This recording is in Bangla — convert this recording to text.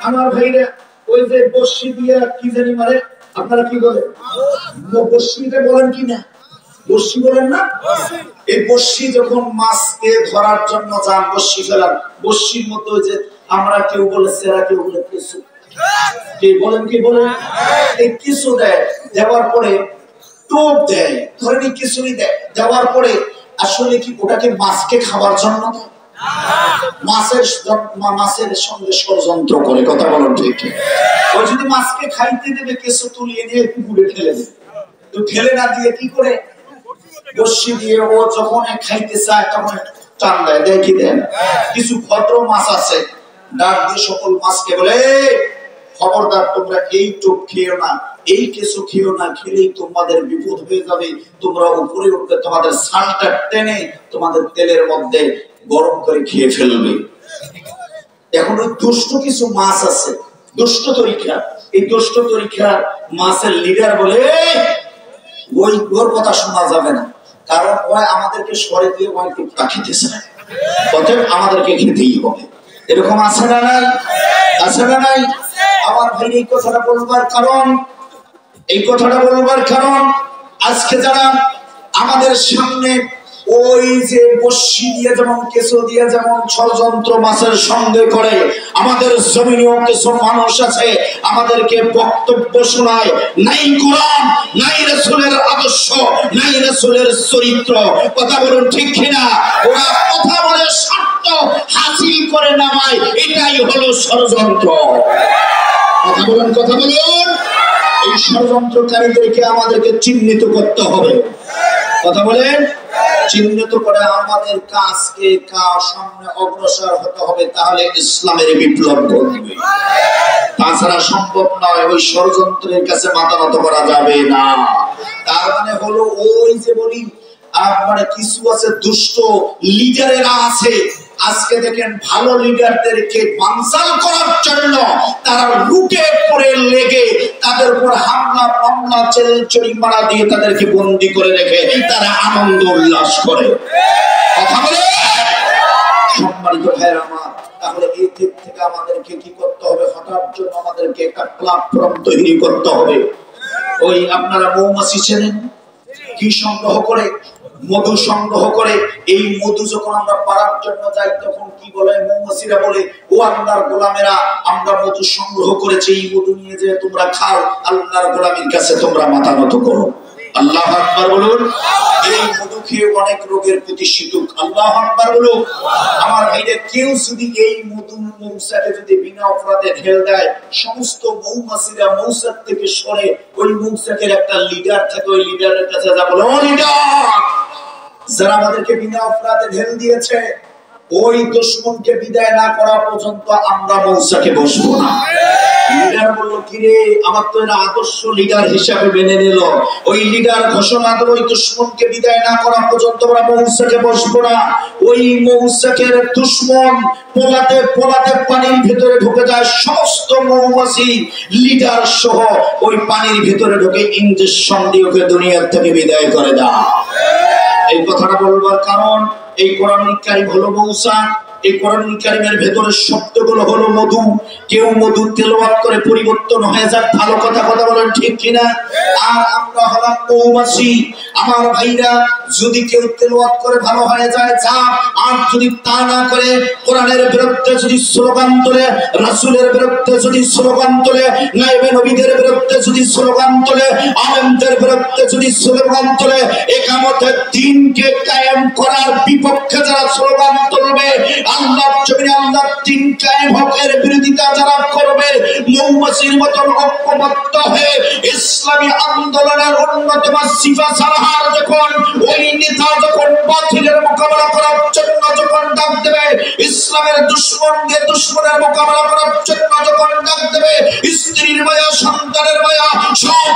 আমার ভাইরা ওই যে বর্ষি দিয়ে কি জানি মারে, আপনারা কি বলেন? বর্ষিতে বলেন কি না? বর্ষি বলেন না? এই বর্ষি যখন মাছকে ধরার জন্য যান, বর্ষি ফেলার, বর্ষির মধ্যে ওই যে আমরা কেউ বলে সেরা, কেউ বলে কিছু, কে বলেন কি বলেন, এই কিছু দেয়, দেওয়ার পরে টোপ দেয়, ধরেনি কিছুই দেয়, দেওয়ার পরে আসলে কি ওটাকে মাছকে খাওয়ার জন্য মাছের সঙ্গে ষড়যন্ত্র করে, কথা বলেন ঠিক? ওই যদি মাছকে খাইতে দেবে কিছু তুলিয়ে দিয়ে পুকুরে ফেলে দেবে, তো ফেলে না দিয়ে কি করে বর্ষি দিয়ে ও যখন খাইতে চায় তখন টান দেয়, দেয় কি দেয় না? কিছু ভদ্র মাছ আছে, ডাক দিয়ে সকল মাছকে বলে খবরদার তোমরা এই টোপ খেও না, এই কিছু খেও না, খেলেই তোমাদের বিপদ হয়ে যাবে, তোমরা উপরে উঠবে, তোমাদের ছালটা টেনে তোমাদের তেলের মধ্যে গরম করে খেয়ে ফেলবে। এখন ওই দুষ্ট কিছু মাছ আছে, দুষ্ট তরিকা, এই দুষ্ট তরিকার মাছের লিডার বলে ওই ওর কথা শোনা যাবে না, কারণ ওই আমাদেরকে সরে দিয়ে ওইকে খেতেছে না, অতএব আমাদেরকে খেতেই হবে। এরকম আছে না নাই? আছে না নাই? আমার ভাই এই কথাটা বলবার কারণ, এই কথাটা বলবার কারণ আজকে যারা আমাদের সামনে ওই যে বর্ষি দিয়ে যেমন কেঁচো দিয়ে যেমন ষড়যন্ত্র মাছের সঙ্গে করে, আমাদের জমিনেও কিছু মানুষ আছে আমাদেরকে বক্তব্য শোনায়, নাই কোরআন, নাই রাসূলের আদর্শ, নাই রাসূলের চরিত্র, কথা বলুন ঠিক কিনা? ওরা কথা বলে স্বার্থ হাসিল করে নামায়, এটাই হলো ষড়যন্ত্র। কথা বলুন, কথা বলুন। এই ষড়যন্ত্রকারীদেরকে আমাদেরকে চিহ্নিত করতে হবে, কথা বলেন, চিহ্নিত করে আমাদের কাজকে সামনে অগ্রসর হতে হবে, তাহলে ইসলামের বিপ্লব ঘটবে। তাছাড়া সম্ভব নয়, ওই ষড়যন্ত্রের কাছে মাথা নত করা যাবে না। তার মানে হলো ওই যে বলি মানে কিছু আছে দুষ্ট লিডারেরা আছে, আজকে দেখেন ভালো লিডারদেরকে বানচাল করার জন্য তারা লুটে পড়ে লেগে তাদের উপর হামলা মামলা জরিমানা দিয়ে তাদেরকে বন্দী করে রেখে তারা আনন্দ উল্লাস করে, কথা বলে। সম্মানিত ভাইয়েরা আমার, তাহলে এই দিক থেকে আমাদেরকে কি করতে হবে? হঠাৎ জন্য আমাদেরকে একটা প্ল্যাটফর্ম তৈরি করতে হবে। ওই আপনারা মৌমাছি চেনেন, কি সংগ্রহ করে? মধু সংগ্রহ করে। এই মধু যখন আমরা পাড়ার জন্য যাই তখন কি বলে মৌমাছিরা বলে, ও আল্লাহর গোলামেরা, আমরা মধু সংগ্রহ করেছি, এই মধু নিয়ে যে তোমরা খাও, আল্লাহর গোলামের কাছে তোমরা মাথা নত করো। আল্লাহু আকবার বলুন। এই মধু খেয়ে অনেক রোগের প্রতিষেধক, আল্লাহু আকবার বলুন। আমার ভাইদের কেউ যদি এই মধু মৌচাকে যদি বিনা অপরাধে ঢেল দেয়, সমস্ত মৌমাছিরা মৌচাক থেকে সরে ওই মৌচাকের একটা লিডার থাকে, ওই লিডারের কাছে যা বলে, ও লিডার, যারা আমাদেরকে বিনা অপরাধে ঢেল দিয়েছে, ওই দুশমনকে বিদায় না করা পর্যন্ত আমরা মৌচাকে বসবো না। লিডার বলল, কিরে আমার তো এরা আদর্শ লিডার হিসাবে মেনে নিল, ওই লিডার ঘোষণা দিল ওই দুশমনকে বিদায় না করা পর্যন্ত আমরা মৌচাকে বসবো না। ওই মৌচাকের দুশমন পোলাতে পোলাতে পানির ভিতরে ঢুকে যায়, সমস্ত মৌমাছি লিডার সহ ওই পানির ভিতরে ঢুকে ইঞ্জেকশন দিয়ে ওকে দুনিয়ার থেকে বিদায় করে দেয়। এই কথাটা বলবার কারণ, এই কোরআনুল কারীম হলো মৌচাক, এই কোরআনুল কারীমের ভেতরে শব্দগুলো হলো মধু। কেউ মধু তেলাওয়াত করে পরিবর্তন হয়ে যাক, ভালো কথা, কথা বলেন ঠিক কিনা? আর আমরা হলাম মৌমাছি। আমার ভাইরা, যদি কেউ তেলাওয়াত করে ভালো হয়ে যায় যা, আর যদি তা না করে কোরআনের বিরুদ্ধে যদি স্লোগান তোলে, রাসূলের বিরুদ্ধে যদি স্লোগান তোলে, নায়েবে নবীদের বিরুদ্ধে যদি স্লোগান তোলে, আলেমদের বিরুদ্ধে যদি স্লোগান তোলে, ইকামতের দ্বীনকে কায়েম করার বিপক্ষে যারা স্লোগান তুলবে, আল্লাহর জমিনে আল্লাহর দ্বীন কায়েম হকের বিরোধিতা যারা করবে, মৌমাছির মতন ঐক্যবদ্ধ হয়ে ইসলামী আন্দোলনের অন্যতম সিফা সালাহার যখন ওই নেতা যখন বাতিলের মোকাবেলা করার জন্য যখন ডাক দেবে, ইসলামের দুশমনকে দুশমনের মোকাবেলা করার জন্য যখন ডাক দেবে, স্ত্রীর মায়া, সন্তানের মায়া, সব